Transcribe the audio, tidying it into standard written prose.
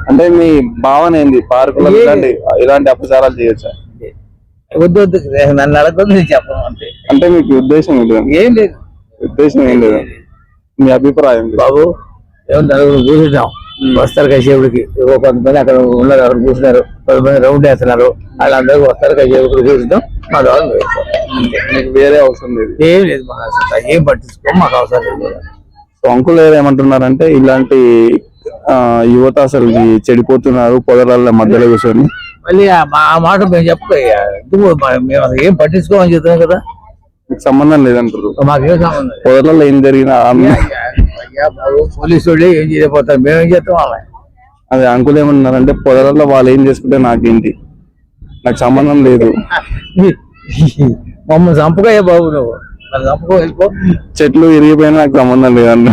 అంటే మీ భావన ఏంది? పార్కులో ఇలాంటి అపచారాలు చేయొచ్చా? వద్దు వద్దు, నన్ను అడగదు, నేను చెప్పను అంతే. అంటే మీకు ఉద్దేశం ఏంటి? ఏం లేదు, ఉద్దేశం ఏం లేదు. మీ అభిప్రాయం బాబు ఏమన్నా కూర్చుంటాం, వస్తారు కాసేపుడికి. కొంతమంది అక్కడ ఉన్నారు, అక్కడ కూర్చున్నారు, కొంతమంది రౌండ్ వేస్తున్నారు, వాళ్ళందరూ వస్తారు కాసేపుడికి కూర్చుంటాం. మా ద్వారా మీకు వేరే అవసరం లేదు? ఏం లేదు, మాకు అసలు ఏం పట్టించుకో, మాకు అవసరం లేదు. అంకుల్ ఏమంటున్నారంటే ఇలాంటి యువత అసలు చెడిపోతున్నారు పొదల మధ్యలో కూర్చొని. మళ్ళీ ఆ మాట మేము చెప్పయ్యా, మేము అసలు ఏం పట్టించుకోమని చెప్తున్నాం కదా. మీకు సంబంధం లేదంటారు? మాకేం సంబంధం. పొదలలో ఏం జరిగినా పోలీసు వాళ్ళు ఏం చేయకపోతారు, మేమేం చేస్తాం వాళ్ళ. అదే అంకుల్ ఏమన్నారంటే పొదలలో వాళ్ళు ఏం చేసుకుంటే నాకేంటి, నాకు సంబంధం లేదు. మమ్మల్ని చంపుకోయా బాబు, నువ్వు నన్ను చంపుకో, వెళ్ళిపో. చెట్లు ఇరిగిపోయినా నాకు సంబంధం లేదన్న.